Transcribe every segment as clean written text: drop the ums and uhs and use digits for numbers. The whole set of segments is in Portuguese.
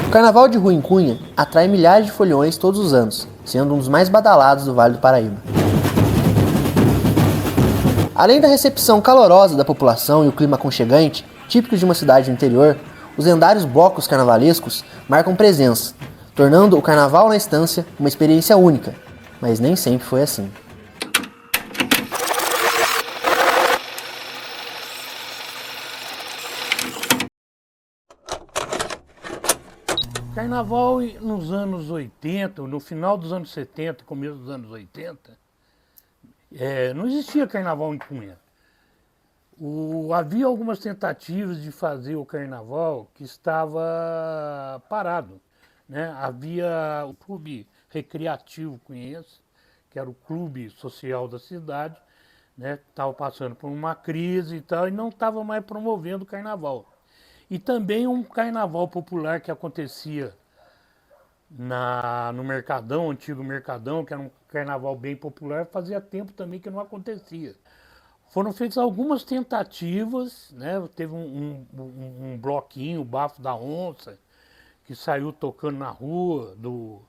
O Carnaval de Rua em Cunha atrai milhares de foliões todos os anos, sendo um dos mais badalados do Vale do Paraíba. Além da recepção calorosa da população e o clima aconchegante, típicos de uma cidade do interior, os lendários blocos carnavalescos marcam presença, tornando o carnaval na estância uma experiência única, mas nem sempre foi assim. Carnaval nos anos 80, no final dos anos 70 e começo dos anos 80, não existia carnaval em Cunha. Havia algumas tentativas de fazer o carnaval que estava parado, né? Havia o Clube Recreativo Cunhense, que era o clube social da cidade, né? Estava passando por uma crise e tal, e não estava mais promovendo o carnaval. E também um carnaval popular que acontecia no Mercadão, antigo Mercadão, que era um carnaval bem popular, fazia tempo também que não acontecia. Foram feitas algumas tentativas, né? Teve um bloquinho, o Bafo da Onça, que saiu tocando na rua, do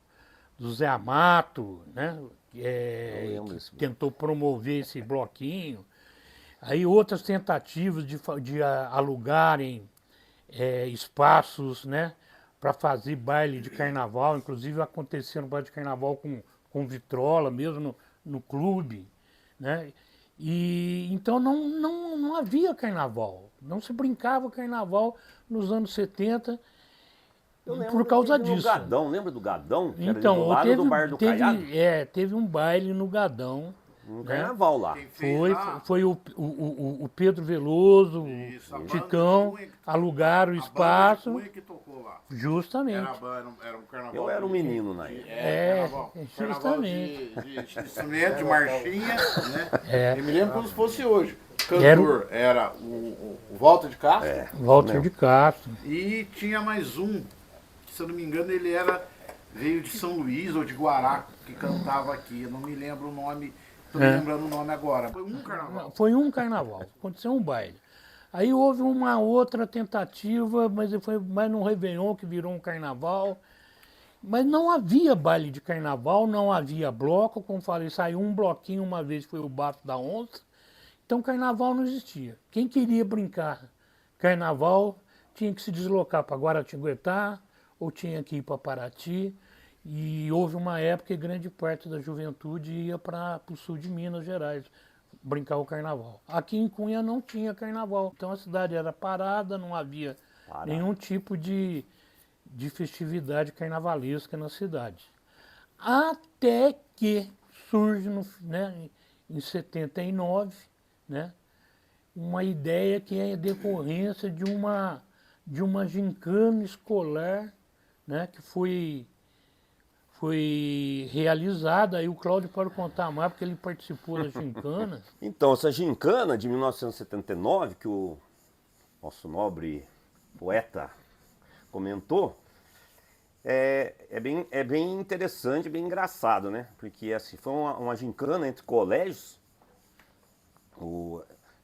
Zé Amato, né? Que tentou promover esse bloquinho. Aí outras tentativas de alugarem espaços, né, para fazer baile de carnaval, inclusive acontecendo baile de carnaval com vitrola, mesmo no clube, né? E então não havia carnaval, não se brincava carnaval nos anos 70 por causa disso. No Gadão, lembra do Gadão? Que então, era do lado do Bar do Caiado? Teve um baile no Gadão. Um carnaval lá. Foi o Pedro Veloso, o Ticão, alugaram o espaço. A que tocou lá. Justamente. Era um carnaval. Eu era um menino na época. Justamente. De instrumento, de marchinha, né? Eu me lembro como se fosse hoje. O cantor era o Walter de Castro. Walter de Castro. E tinha mais um, que, se eu não me engano, veio de São Luís ou de Guará, que cantava aqui. Eu não me lembro o nome. Estou me lembrando o nome agora. Foi um carnaval. Foi um carnaval, aconteceu um baile. Aí houve uma outra tentativa, mas foi mais num Réveillon que virou um carnaval. Mas não havia baile de carnaval, não havia bloco. Como falei, saiu um bloquinho uma vez, foi o Bafo da Onça. Então carnaval não existia. Quem queria brincar carnaval tinha que se deslocar para Guaratinguetá ou tinha que ir para Paraty. E houve uma época que grande parte da juventude ia para o sul de Minas Gerais brincar o carnaval. Aqui em Cunha não tinha carnaval, então a cidade era parada, não havia nenhum tipo de festividade carnavalesca na cidade. Até que surge em 79, né, uma ideia que é decorrência de uma gincana escolar, né, que foi realizada, aí o Cláudio pode contar mais, porque ele participou da gincana. Então, essa gincana de 1979, que o nosso nobre poeta comentou, é bem interessante, bem engraçado, né? Porque assim, foi uma gincana entre colégios.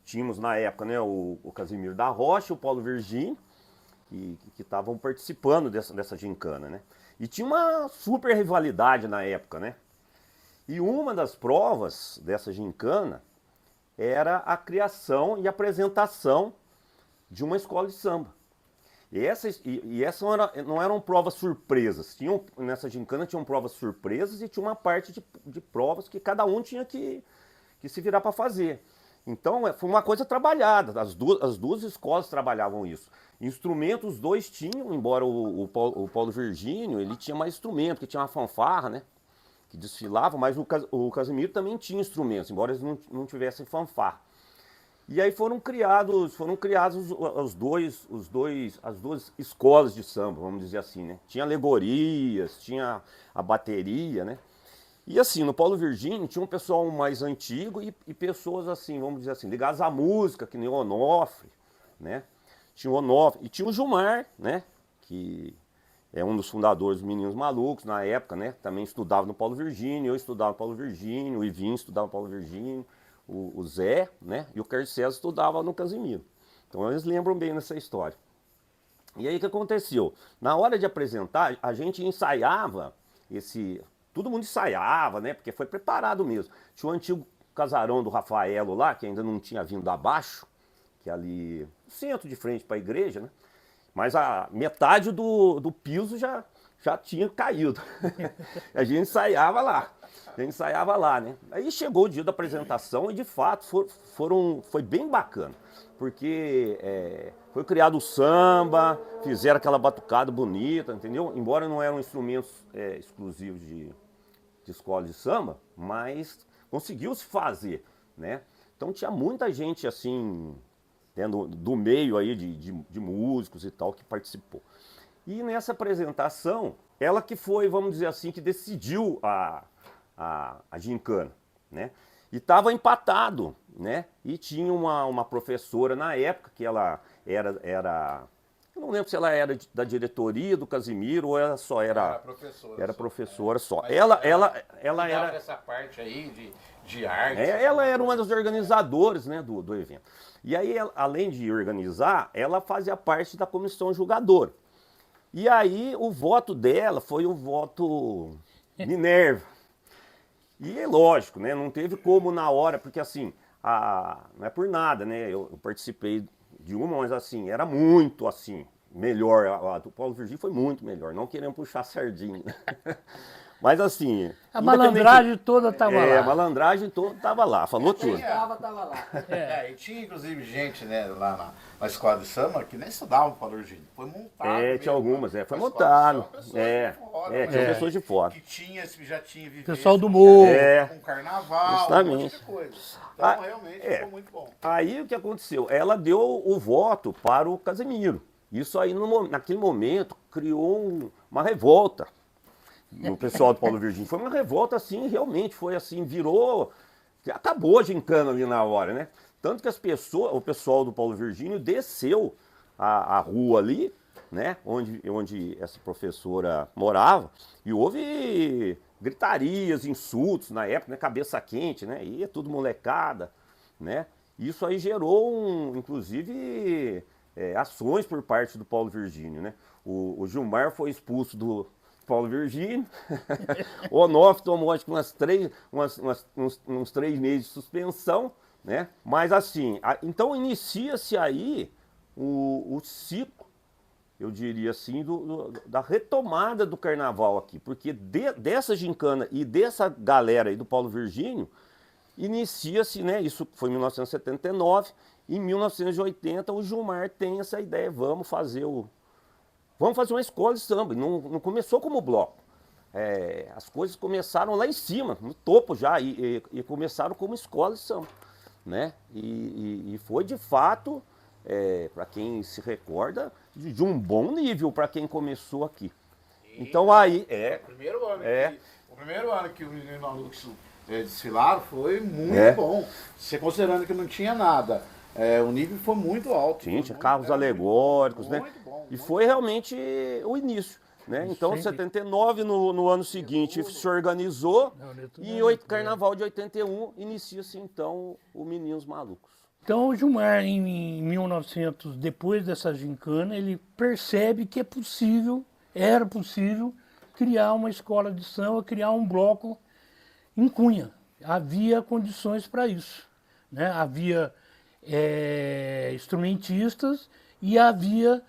Tínhamos na época, né, o Casimiro da Rocha e o Paulo Virgínio, que estavam participando dessa gincana, né? E tinha uma super rivalidade na época, né? E uma das provas dessa gincana era a criação e apresentação de uma escola de samba. E essas não eram provas surpresas. Nessa gincana tinham provas surpresas e tinha uma parte de provas que cada um tinha que se virar para fazer. Então foi uma coisa trabalhada, as duas escolas trabalhavam isso. Instrumentos os dois tinham, embora o Paulo Virgínio, ele tinha mais instrumento, porque tinha uma fanfarra, né, que desfilava, mas o Casimiro também tinha instrumentos, embora eles não tivessem fanfarra. E aí foram criados as duas escolas de samba, vamos dizer assim, né. Tinha alegorias, tinha a bateria, né. E assim, no Paulo Virgínio tinha um pessoal mais antigo e pessoas assim, vamos dizer assim, ligadas à música, que nem o Onofre, né? Tinha o Onofre e tinha o Gilmar, né? Que é um dos fundadores dos Meninos Malucos na época, né? Também estudava no Paulo Virgínio, eu estudava no Paulo Virgínio, o Ivinho estudava no Paulo Virgínio, o Zé, né? E o Carlos César estudava no Casimiro. Então eles lembram bem dessa história. E aí o que aconteceu? Na hora de apresentar, a gente ensaiava todo mundo ensaiava, né? Porque foi preparado mesmo. Tinha o antigo casarão do Rafaelo lá, que ainda não tinha vindo abaixo, que é ali no centro de frente para a igreja, né? Mas a metade do piso já tinha caído. A gente ensaiava lá. A gente ensaiava lá, né? Aí chegou o dia da apresentação e de fato foi bem bacana. Porque foi criado o samba, fizeram aquela batucada bonita, entendeu? Embora não eram instrumentos exclusivos de escola de samba, mas conseguiu se fazer, né? Então tinha muita gente assim, do meio aí de músicos e tal que participou. E nessa apresentação, ela que foi, vamos dizer assim, que decidiu a gincana, né? E estava empatado, né? E tinha uma professora na época que ela era eu não lembro se ela era da diretoria do Casimiro ou ela só era professora só. Mas Ela cuidava era dessa parte aí de arte. ela era uma das organizadoras, né, do evento. E aí, além de organizar, ela fazia parte da comissão julgadora. E aí o voto dela foi um voto Minerva. E é lógico, né? Não teve como na hora, porque assim, não é por nada, né? Eu participei de uma, mas assim, era muito assim, melhor. A do Paulo Virgílio foi muito melhor, não querendo puxar sardinha. Mas assim. A malandragem toda estava lá. A malandragem toda estava lá, falou tudo. Tava lá. E tinha inclusive gente, né, lá na escola de samba que nem estudava para o Virgílio. Foi montado. Tinha algumas, foi Na montado. escola de fora, Tinha pessoas de fora. Que já tinha vivido Pessoal do morro. com carnaval, justamente. um monte de coisa. Então realmente ficou muito bom. Aí o que aconteceu? Ela deu o voto para o Casimiro. Isso aí, naquele momento, criou uma revolta no pessoal do Paulo Virgílio. Foi uma revolta assim, realmente, foi assim, virou... Acabou a gincana ali na hora, né? Tanto que o pessoal do Paulo Virgínio desceu a rua ali, né? Onde essa professora morava, e houve gritarias, insultos na época, né? Cabeça quente, né? E tudo molecada, né? Isso aí gerou, inclusive, ações por parte do Paulo Virgínio, né? O Gilmar foi expulso do Paulo Virgínio, o Onofre tomou acho que uns 3 meses de suspensão, né? Mas assim, então inicia-se aí o ciclo, eu diria assim, da retomada do carnaval aqui, porque dessa gincana e dessa galera aí do Paulo Virgínio, inicia-se, né? Isso foi em 1979, em 1980 o Gilmar tem essa ideia, vamos fazer uma escola de samba. Não começou como bloco. As coisas começaram lá em cima, no topo já, e começaram como escola de samba, né? E foi de fato, para quem se recorda, de um bom nível para quem começou aqui. Então aí O primeiro ano que o Menino Malucos desfilaram foi muito bom. Você considerando que não tinha nada. O nível foi muito alto. Tinha carros alegóricos, né? Bom, e foi realmente o início, né? Então, em 79, no ano seguinte, se organizou, e em carnaval de 81, inicia-se então o Meninos Malucos. Então o Gilmar, em 1900, depois dessa gincana, ele percebe que era possível criar uma escola de samba, criar um bloco em Cunha. Havia condições para isso, né? Havia instrumentistas e havia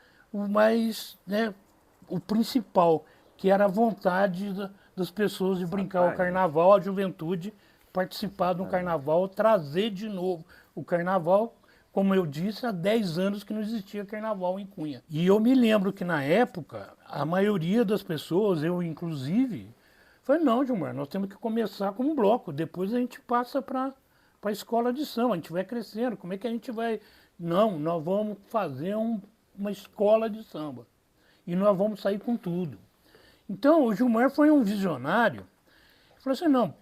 o principal, que era a vontade das pessoas de brincar o carnaval, a juventude participar do carnaval, trazer de novo o carnaval, como eu disse, há 10 anos que não existia carnaval em Cunha. E eu me lembro que na época, a maioria das pessoas, eu inclusive, falei, não, Gilmar, nós temos que começar com um bloco, depois a gente passa para a escola de samba, a gente vai crescendo, como é que a gente vai... Não, nós vamos fazer uma escola de samba e nós vamos sair com tudo. Então o Gilmar foi um visionário, falou assim, não,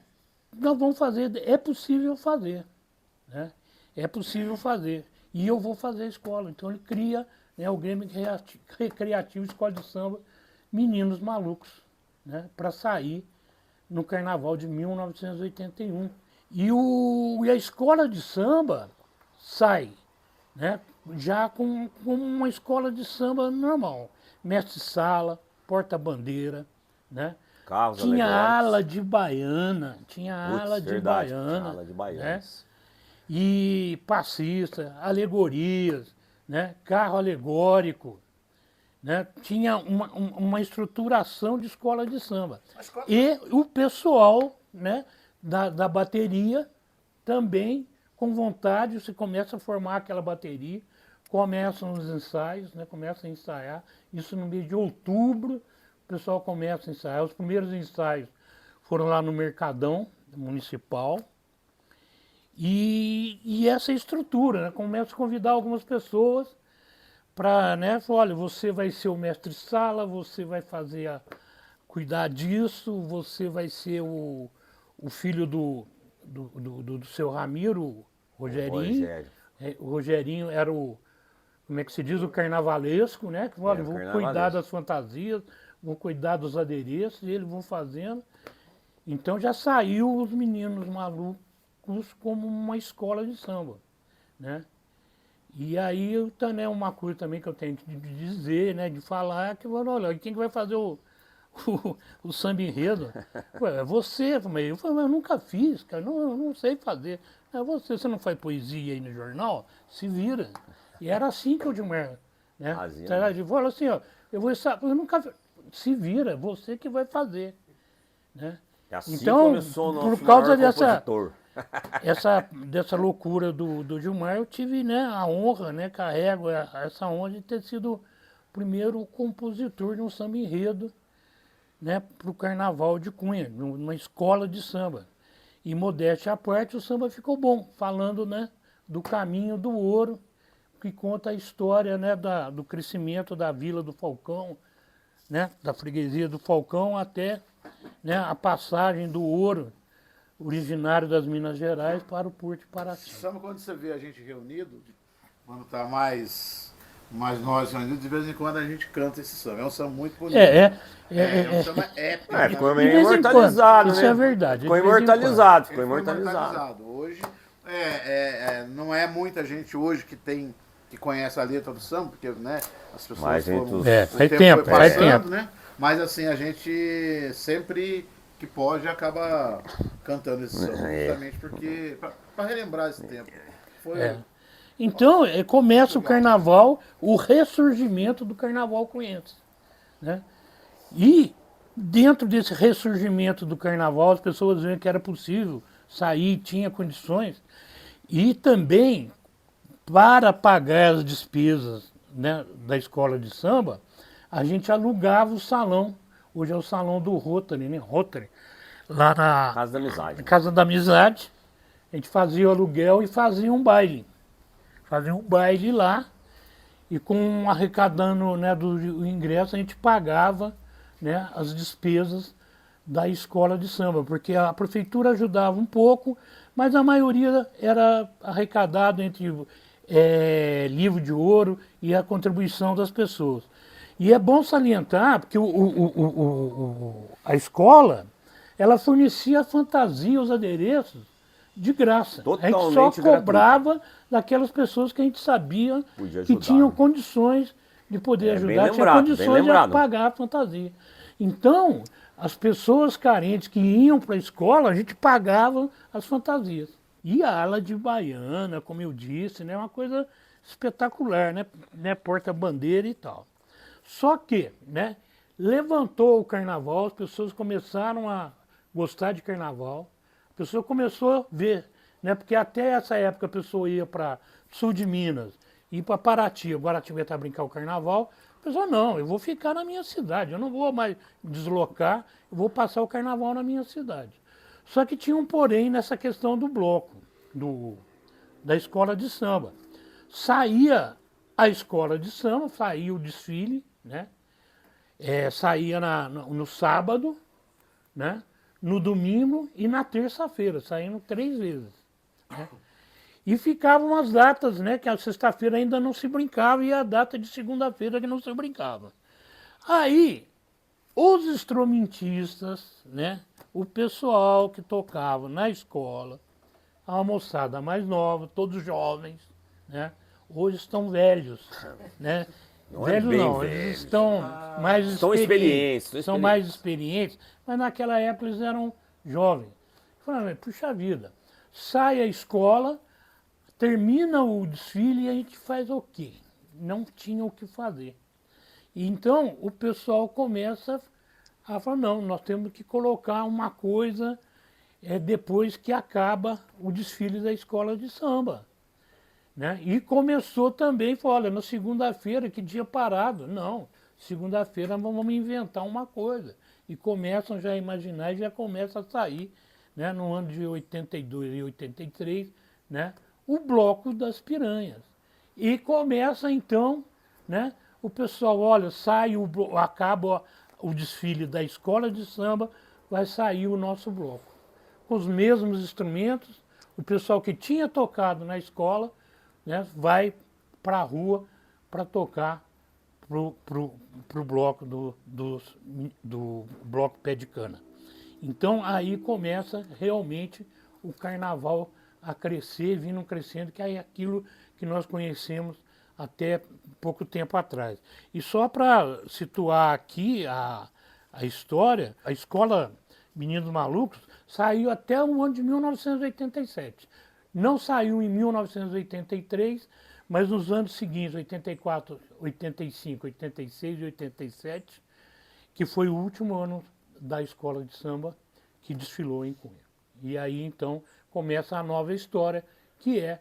nós vamos fazer, é possível fazer, né? É possível fazer, e eu vou fazer a escola. Então ele cria, né, o Grêmio Recreativo Escola de Samba Meninos Malucos, né, para sair no Carnaval de 1981. E a escola de samba sai né? Já com uma escola de samba normal. Mestre-sala, porta-bandeira, né? Carros Tinha alegóricos. ala de baiana, tinha Putz, ala de verdade, tinha baiana, ala de né? baianas. E passista, alegorias, né? Carro alegórico, né? Tinha uma estruturação de escola de samba. E o pessoal, né, da bateria também com vontade, se começa a formar aquela bateria, começam os ensaios, né, começa a ensaiar, isso no mês de outubro, o pessoal começa a ensaiar. Os primeiros ensaios foram lá no Mercadão Municipal, e essa estrutura, né, começa a convidar algumas pessoas para, né, falar, olha, você vai ser o mestre-sala, você vai fazer cuidar disso, você vai ser o filho do seu Ramiro, Rogerinho. Rogério. O Rogerinho era como é que se diz, o carnavalesco, né? Que olha, Era o vou cuidar carnavalesco. das fantasias, vou cuidar dos adereços, e eles vão fazendo. Então já saiu os meninos malucos como uma escola de samba, né? E aí, né, uma coisa também que eu tenho de dizer, né, de falar, é que, olha, quem que vai fazer o samba enredo? Ué, é você. Eu falei, mas eu nunca fiz, cara, eu não sei fazer. É você não faz poesia aí no jornal? Se vira. E era assim que o Dilmer, né? Fazia, Era de fala assim, ó, eu nunca se vira, você que vai fazer, né? E assim Então, começou o nosso por causa maior dessa compositor. dessa loucura do Gilmar, eu tive, né, a honra, né, carrego essa honra de ter sido o primeiro compositor de um samba enredo, né, para o Carnaval de Cunha, numa escola de samba. E modéstia à parte, o samba ficou bom, falando, né, do caminho do ouro, que conta a história, né, do crescimento da Vila do Falcão, né, da freguesia do Falcão até, né, a passagem do ouro originário das Minas Gerais para o Porto de Paraty. Sabe quando você vê a gente reunido, quando tá mais nós reunidos, de vez em quando a gente canta esse samba. É um samba muito bonito. É um samba épico. Ficou De meio vez em imortalizado, quando, né? isso é verdade. Ficou De vez em imortalizado, ficou Ele foi imortalizado. Hoje, não é muita gente hoje que conhece a letra do samba, porque, né, as pessoas Mas, gente, foram... faz o tempo, foi faz passando, tempo. né? Mas assim, a gente sempre que pode acaba cantando esse samba, justamente porque... para relembrar esse tempo. Foi... Então, começa o carnaval, o ressurgimento do carnaval cunhense, né? E dentro desse ressurgimento do carnaval, as pessoas viram que era possível sair, tinha condições. E também, para pagar as despesas, né, da escola de samba, a gente alugava o salão. Hoje é o salão do Rotary, né? Rotary, lá na Casa da Amizade. Casa da Amizade. A gente fazia o aluguel e fazia um baile. Fazia um baile lá e com arrecadando, né, do ingresso a gente pagava, né, as despesas da escola de samba, porque a prefeitura ajudava um pouco, mas a maioria era arrecadado entre livro de ouro e a contribuição das pessoas. E é bom salientar, porque a escola, ela fornecia a fantasia, os adereços, de graça. A gente só Totalmente cobrava daquelas pessoas que a gente sabia Podia que ajudar, tinham né? condições de poder Bem ajudar, tinha lembrado, bem condições de lembrado. pagar a fantasia. Então, as pessoas carentes que iam para a escola, a gente pagava as fantasias. E a ala de baiana, como eu disse, né, uma coisa espetacular, né, porta-bandeira e tal. Só que, né, levantou o carnaval, as pessoas começaram a gostar de carnaval, a pessoa começou a ver, né, porque até essa época a pessoa ia para sul de Minas, ia para Paraty, agora tiver a brincar o carnaval, a pessoa, não, eu vou ficar na minha cidade, eu não vou mais me deslocar, eu vou passar o carnaval na minha cidade. Só que tinha um porém nessa questão do bloco, da escola de samba. Saía a escola de samba, saía o desfile, né? Saía no sábado, né? No domingo e na terça-feira, saindo 3 vezes. Né? E ficavam as datas, né? Que a sexta-feira ainda não se brincava e a data de segunda-feira que não se brincava. Aí, os instrumentistas, né? O pessoal que tocava na escola, a moçada mais nova, todos jovens, né? hoje estão velhos, né? Não é Velhos bem não, velhos. eles estão mais São experientes, são são mais experientes, mas naquela época eles eram jovens. Falaram, puxa vida, sai a escola, termina o desfile e a gente faz o quê? Não tinha o que fazer. E então o pessoal começa a falar, não, nós temos que colocar uma coisa depois que acaba o desfile da escola de samba. Né? E começou também, falou, olha, na segunda-feira, que dia parado? Não, segunda-feira vamos inventar uma coisa. E começam já a imaginar e já começa a sair, né, no ano de 82 e 83, né, o Bloco das Piranhas. E começa então, né, o pessoal, olha, acaba o desfile da escola de samba, vai sair o nosso bloco. Com os mesmos instrumentos, o pessoal que tinha tocado na escola, né, vai para a rua para tocar pro bloco do bloco pé de cana. Então aí começa realmente o carnaval a crescer, vindo crescendo, que é aquilo que nós conhecemos até pouco tempo atrás. E só para situar aqui a história, a escola Meninos Malucos saiu até o ano de 1987. Não saiu em 1983, mas nos anos seguintes, 84, 85, 86 e 87, que foi o último ano da escola de samba que desfilou em Cunha. E aí então começa a nova história, que é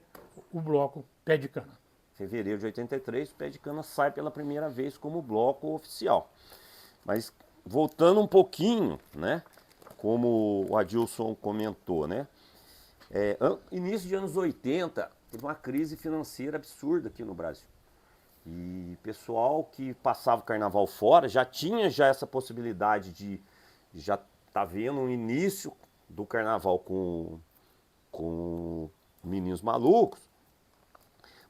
o bloco Pé de Cana. Fevereiro de 83, o Pé de Cana sai pela primeira vez como bloco oficial. Mas voltando um pouquinho, né, como o Adilson comentou, né, início de anos 80, teve uma crise financeira absurda aqui no Brasil. E pessoal que passava o carnaval fora já tinha essa possibilidade de já tá vendo um início do carnaval com Meninos Malucos.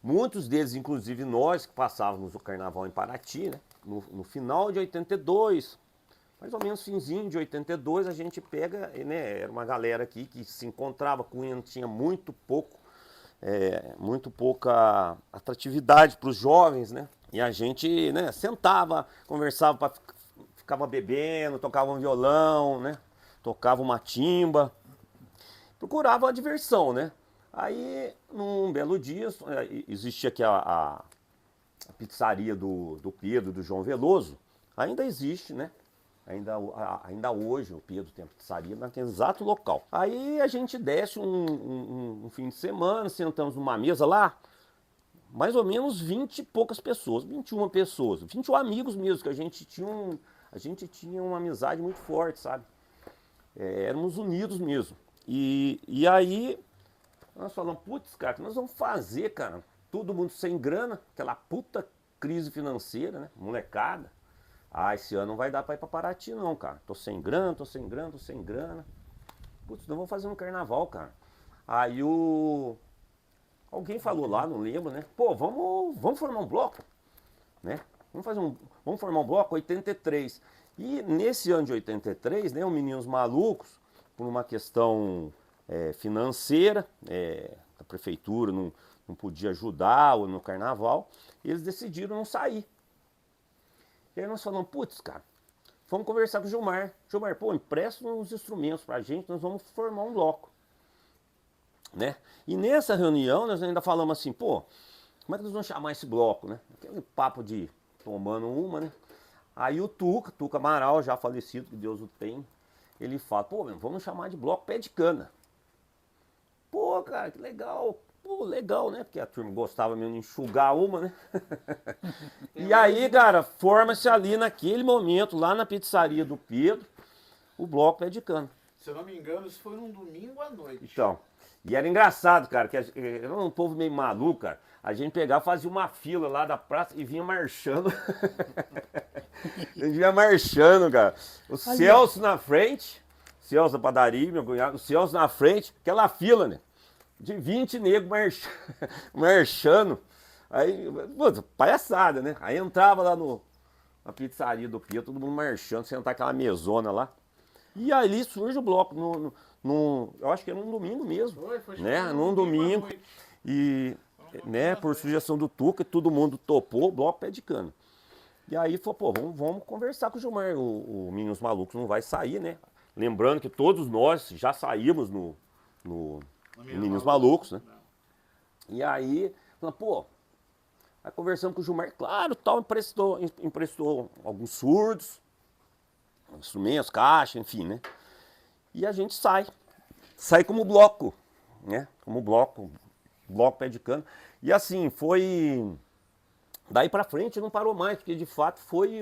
Muitos deles, inclusive nós, que passávamos o carnaval em Paraty, né, no final de 82, mais ou menos finzinho de 82, a gente pega, né, era uma galera aqui que se encontrava, Cunha tinha muito pouca atratividade para os jovens, né? E a gente, né, sentava, conversava, ficava bebendo, tocava um violão, né? Tocava uma timba, procurava a diversão, né? Aí, num belo dia, existia aqui a pizzaria do Pedro, do João Veloso, ainda existe, né? Ainda hoje o Pedro tem a pizzaria naquele exato local. Aí a gente desce um fim de semana, sentamos numa mesa lá, mais ou menos 20 e poucas pessoas, 21 pessoas, 21 amigos mesmo, que a gente tinha uma amizade muito forte, sabe? Éramos unidos mesmo. E aí nós falamos, putz, cara, o que nós vamos fazer, cara? Todo mundo sem grana, aquela puta crise financeira, né? Molecada. Esse ano não vai dar pra ir pra Paraty não, cara. Tô sem grana. Putz, não vamos fazer um carnaval, cara. Aí alguém falou lá, não lembro, né? Pô, vamos formar um bloco, né? Vamos formar um bloco 83. E nesse ano de 83, né, o Meninos Malucos, por uma questão financeira, a prefeitura não podia ajudar no carnaval, eles decidiram não sair. E aí nós falamos, putz, cara, vamos conversar com o Gilmar. Gilmar, pô, empresta uns instrumentos pra gente, nós vamos formar um bloco. Né? E nessa reunião nós ainda falamos assim, pô, como é que nós vamos chamar esse bloco, né? Aquele papo de tomando uma, né? Aí o Tuca Amaral, já falecido, que Deus o tem, ele fala, pô, vamos chamar de bloco Pé de Cana. Pô, cara, que legal. Pô, legal, né? Porque a turma gostava mesmo de enxugar uma, né? E aí, cara, forma-se ali naquele momento, lá na pizzaria do Pedro, o bloco Pé de Cana. Se eu não me engano, isso foi num domingo à noite. Então, e era engraçado, cara, que era um povo meio maluco, cara. A gente pegava, fazia uma fila lá da praça e vinha marchando. A gente vinha marchando, cara. O Celso na frente, Celso da padaria, meu cunhado, o Celso na frente, aquela fila, né? De 20 negros marchando. Aí, pô, palhaçada, né? Aí entrava lá na pizzaria do Pedro, todo mundo marchando, sentar aquela mesona lá. E ali surge o bloco, eu acho que era num domingo mesmo. Foi né? Num domingo. E né, por sugestão do Tuca, e todo mundo topou o bloco Pé de Cana. E aí falou, pô, vamos conversar com o Gilmar, o Meninos Malucos não vai sair, né? Lembrando que todos nós já saímos no Meninos Malucos, né? E aí, falou, pô, aí conversamos com o Gilmar, claro, tal, emprestou alguns surdos, instrumentos, caixa, enfim, né? E a gente sai como bloco, né? Como bloco Pé de Cana. E assim, daí pra frente não parou mais, porque de fato foi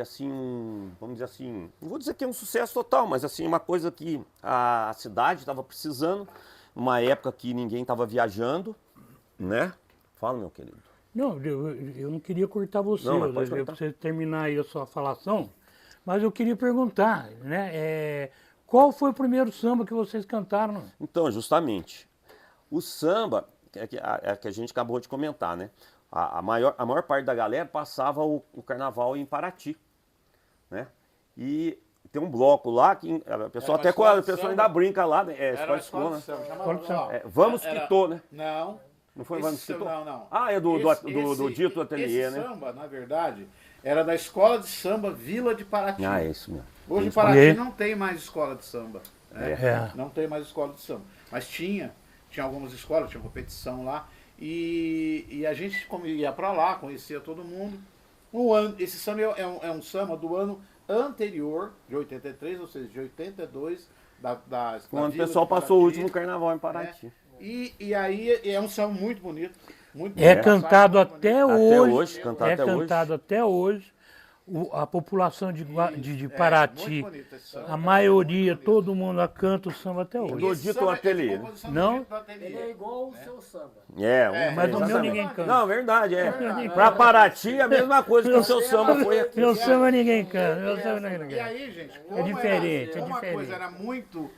assim, vamos dizer assim, não vou dizer que é um sucesso total, mas assim, uma coisa que a cidade estava precisando, numa época que ninguém estava viajando, né? Fala, meu querido. Não, eu não queria cortar você, Não, mas pode para cortar. você terminar aí a sua falação, mas eu queria perguntar, né? Qual foi o primeiro samba que vocês cantaram? Então, justamente, o samba, que a gente acabou de comentar, né? A maior parte da galera passava o carnaval em Paraty, né? E tem um bloco lá que a pessoa uma a pessoa escola de ainda samba. brinca lá, né? Era uma escola né? de samba, Escola de samba. Vamos Quitou, né? Não. Não foi Esse Vamos Quitou? samba- Não. Ah, é do Dito Ateliê, esse né? samba, na verdade, era da escola de samba Vila de Paraty. Ah, é isso mesmo. Hoje Isso. Paraty E- não tem mais escola de samba. Né? É. Não tem mais escola de samba. Mas tinha algumas escolas, tinha competição lá. E a gente ia pra lá, conhecia todo mundo. Esse samba é um samba do ano anterior, de 83, ou seja, de 82, da Quando o Vila pessoal de passou o Paraty, último carnaval em né? Paraty. E aí é um samba muito bonito. Muito É bonito, cantado muito até bonito. Até hoje, hoje, cantado é até hoje. cantado até hoje. A população de Muito Paraty, bonito esse samba. a maioria, Muito bonito. todo mundo canta o samba até hoje. Do Esse Dito samba é de Ateliê, né? composição do Não? Dito Ateliê. Ele é igual o seu samba. Mas o meu exatamente. ninguém canta. Não, verdade, é. ninguém Pra Paraty, a mesma coisa que o seu samba foi aqui. Meu samba ninguém canta, meu samba ninguém E canta. aí, gente, como diferente, como é a diferente. coisa era muito...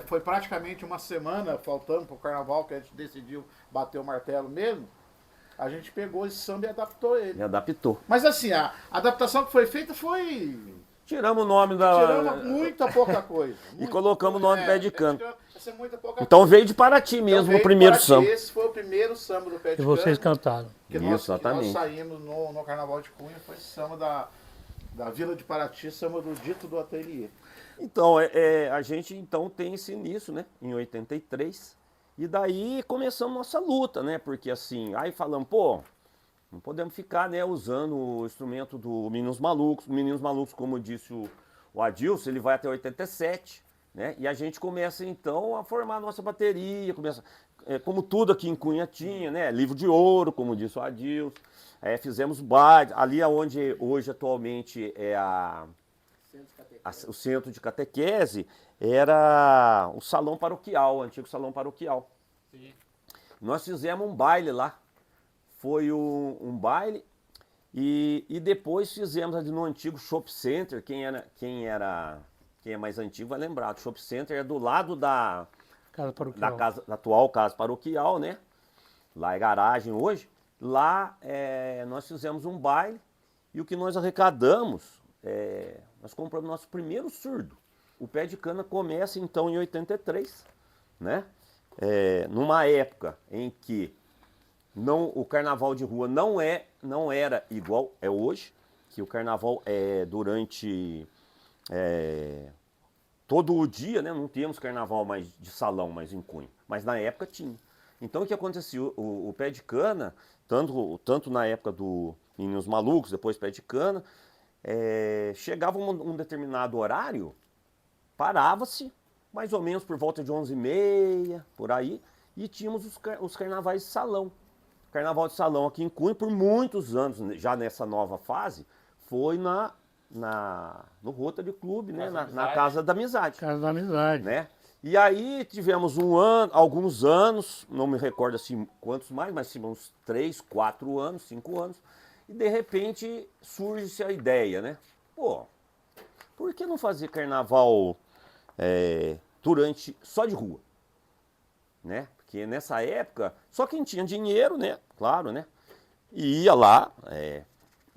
foi praticamente uma semana faltando pro carnaval que a gente decidiu bater o martelo mesmo, a gente pegou esse samba e adaptou ele. E adaptou. Mas assim, a adaptação que foi feita foi... Tiramos o nome da... Tiramos muita pouca coisa. E colocamos o nome Pé de Cana. Essa é muita pouca Então veio de Paraty Então, mesmo veio o primeiro Paraty, samba. Esse foi o primeiro samba do Pé de E vocês Cana. cantaram. Que Isso, nós exatamente. saímos no Carnaval de Cunha, foi samba da Vila de Paraty, samba do Dito do Ateliê. Então, a gente então tem esse início, né? Em 83. E daí começamos nossa luta, né? Porque assim, aí falamos, pô, não podemos ficar, né, usando o instrumento do Meninos Malucos. Meninos Malucos, como disse o Adilson, ele vai até 87, né? E a gente começa então a formar a nossa bateria, como tudo aqui em Cunha tinha, né? Livro de ouro, como disse o Adilson. Fizemos baile, ali onde hoje atualmente é o centro de catequese, era o salão paroquial, o antigo salão paroquial. Sim. Nós fizemos um baile lá. Foi um baile e depois fizemos ali no antigo Shop Center. Quem é mais antigo vai lembrar. O Shop Center é do lado da atual casa paroquial, né? Lá é garagem hoje. Lá nós fizemos um baile e o que nós arrecadamos, nós compramos nosso primeiro surdo. O Pé de Cana começa então em 83, né? Numa época em que o carnaval de rua não era igual é hoje, que o carnaval é durante todo o dia, né? Não temos carnaval mais de salão, mais em Cunha, mas na época tinha. Então o que acontecia? O Pé de Cana, tanto na época do Meninos Malucos, depois Pé de Cana, chegava um determinado horário, parava-se, mais ou menos por volta de 11h30, por aí, e tínhamos os carnavais de salão. Carnaval de salão aqui em Cunha, por muitos anos, já nessa nova fase, foi no Rotary Clube, né? Na Casa da Amizade. Casa da Amizade. Né? E aí tivemos alguns anos, não me recordo assim quantos mais, mas uns 3, 4 anos, 5 anos, e de repente surge-se a ideia, né? Pô, por que não fazer carnaval só de rua? Né? Porque nessa época, só quem tinha dinheiro, né? Claro, né? E ia lá,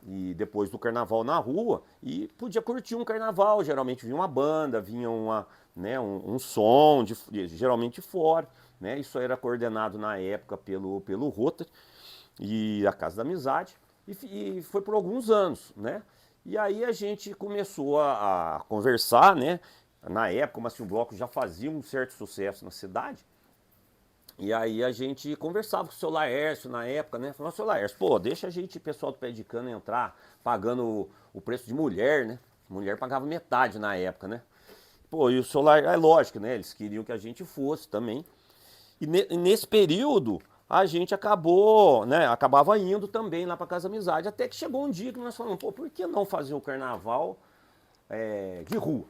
E depois do carnaval na rua, e podia curtir um carnaval. Geralmente vinha uma banda, vinha um som, geralmente fora. Né? Isso era coordenado na época pelo Rotary e a Casa da Amizade. E foi por alguns anos, né? E aí a gente começou a conversar, né? Na época, mas o bloco já fazia um certo sucesso na cidade. E aí a gente conversava com o seu Laércio na época, né? Falou, seu Laércio, pô, deixa a gente, pessoal do pé de cana, entrar pagando o preço de mulher, né? Mulher pagava metade na época, né? Pô, e o seu Laércio, é lógico, né? Eles queriam que a gente fosse também. E nesse período, a gente acabava indo também lá para Casa Amizade. Até que chegou um dia que nós falamos, pô, por que não fazer o carnaval de rua?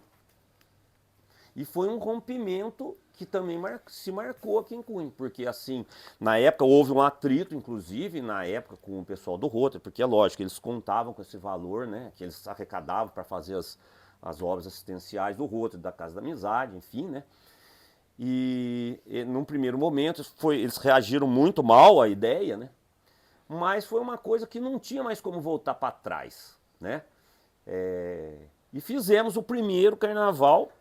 E foi um rompimento que também se marcou aqui em Cunha, porque assim, na época houve um atrito, inclusive, na época com o pessoal do Rotary, porque é lógico, eles contavam com esse valor, né, que eles arrecadavam para fazer as obras assistenciais do Rotary, da Casa da Amizade, enfim, né. E num primeiro momento eles reagiram muito mal à ideia, né, mas foi uma coisa que não tinha mais como voltar para trás, né. E fizemos o primeiro carnaval.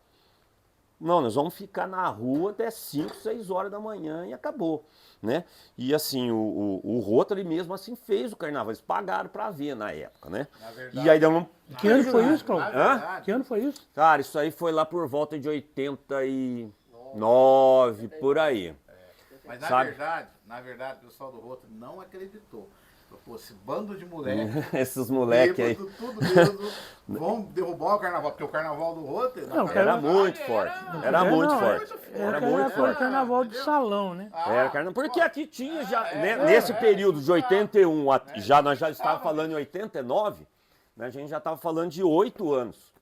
Não, nós vamos ficar na rua até 5, 6 horas da manhã e acabou, né? E assim, o Rotary mesmo assim fez o carnaval, eles pagaram pra ver na época, né? Na verdade, E aí deu um... Que ano foi isso, Cláudio? Hã? Que ano foi isso? Cara, isso aí foi lá por volta de 89, por aí. Mas Sabe? na verdade, o pessoal do Rotary não acreditou. Pô, esse bando de moleque, Esses moleques aí. tudo mesmo, vão derrubar o carnaval, porque o carnaval do Rotary... Não, Era muito forte. Era muito forte. Era muito Foi forte. carnaval de salão, né? Era carnaval. Porque aqui tinha já, nesse período de 81, nós já estávamos falando em 89, né, a gente já estava falando de 8 anos.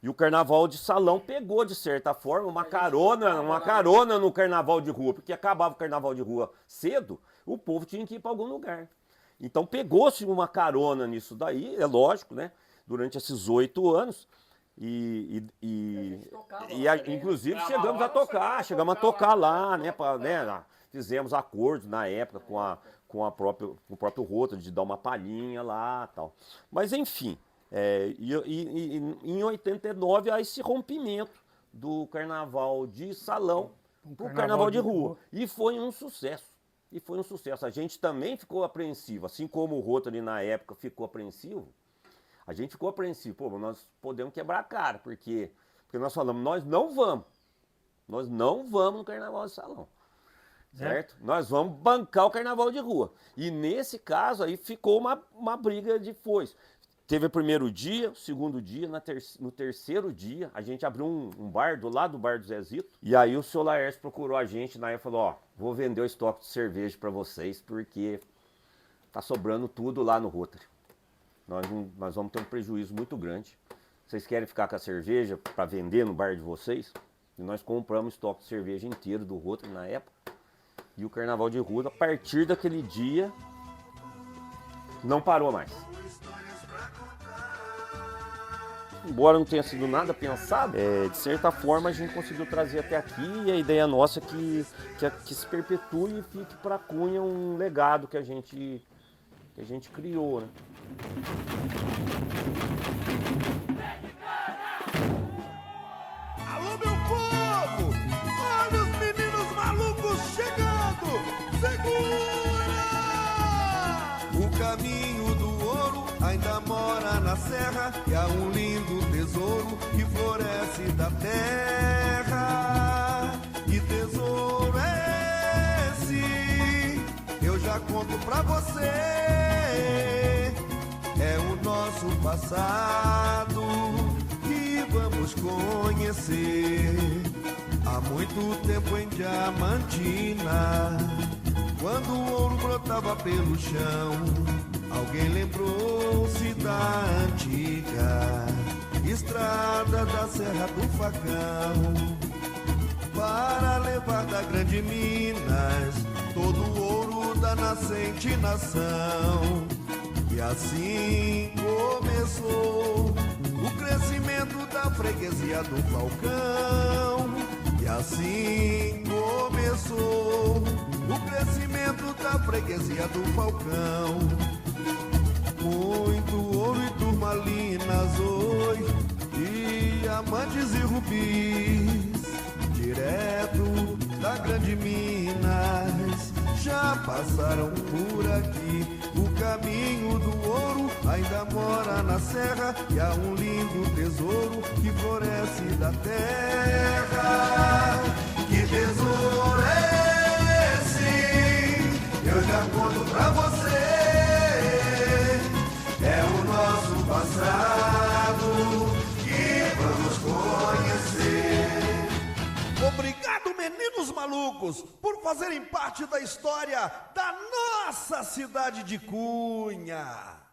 E o carnaval de salão pegou, de certa forma, uma carona no carnaval de rua, porque acabava o carnaval de rua cedo, o povo tinha que ir para algum lugar. Então pegou-se uma carona nisso daí, é lógico, né? Durante esses 8 anos. Inclusive chegamos a tocar lá, né? Fizemos acordos na época com o próprio Rotary de dar uma palhinha lá e tal. Mas enfim, em 89 há esse rompimento do carnaval de salão para o carnaval de rua. E foi um sucesso. A gente também ficou apreensivo, assim como o Rotary na época ficou apreensivo, a gente ficou apreensivo. Pô, nós podemos quebrar a cara, porque nós falamos, nós não vamos no carnaval de salão, certo? Nós vamos bancar o carnaval de rua. E nesse caso aí ficou uma briga de foice. Teve o primeiro dia, o segundo dia, no terceiro dia, a gente abriu um bar do lado do bar do Zezito. E aí o seu Laércio procurou a gente na época e falou, ó, vou vender o estoque de cerveja para vocês, porque tá sobrando tudo lá no Rotary. Nós vamos ter um prejuízo muito grande. Vocês querem ficar com a cerveja para vender no bar de vocês? E nós compramos o estoque de cerveja inteiro do Rotary na época. E o carnaval de rua, a partir daquele dia, não parou mais. Embora não tenha sido nada pensado, de certa forma a gente conseguiu trazer até aqui, e a ideia nossa é que se perpetue e fique para Cunha um legado que a gente criou, né? Alô, meu povo! Olha os meninos malucos chegando! Segura! O caminho do ouro ainda mora na serra, e há um lindo tesouro que floresce da terra. Que tesouro é esse? Eu já conto pra você. É o nosso passado que vamos conhecer. Há muito tempo em Diamantina, quando o ouro brotava pelo chão, alguém lembrou-se da antiga estrada da Serra do Facão, para levar da Grande Minas todo o ouro da nascente nação. E assim começou o crescimento da freguesia do Falcão. E assim começou o crescimento da freguesia do Falcão. Muito diamantes e rubis, direto da grande Minas, já passaram por aqui. O caminho do ouro ainda mora na serra, e há um lindo tesouro que floresce da terra. Que tesouro é esse? Eu já conto pra você. É o nosso passado que vamos conhecer. Obrigado, meninos malucos, por fazerem parte da história da nossa cidade de Cunha.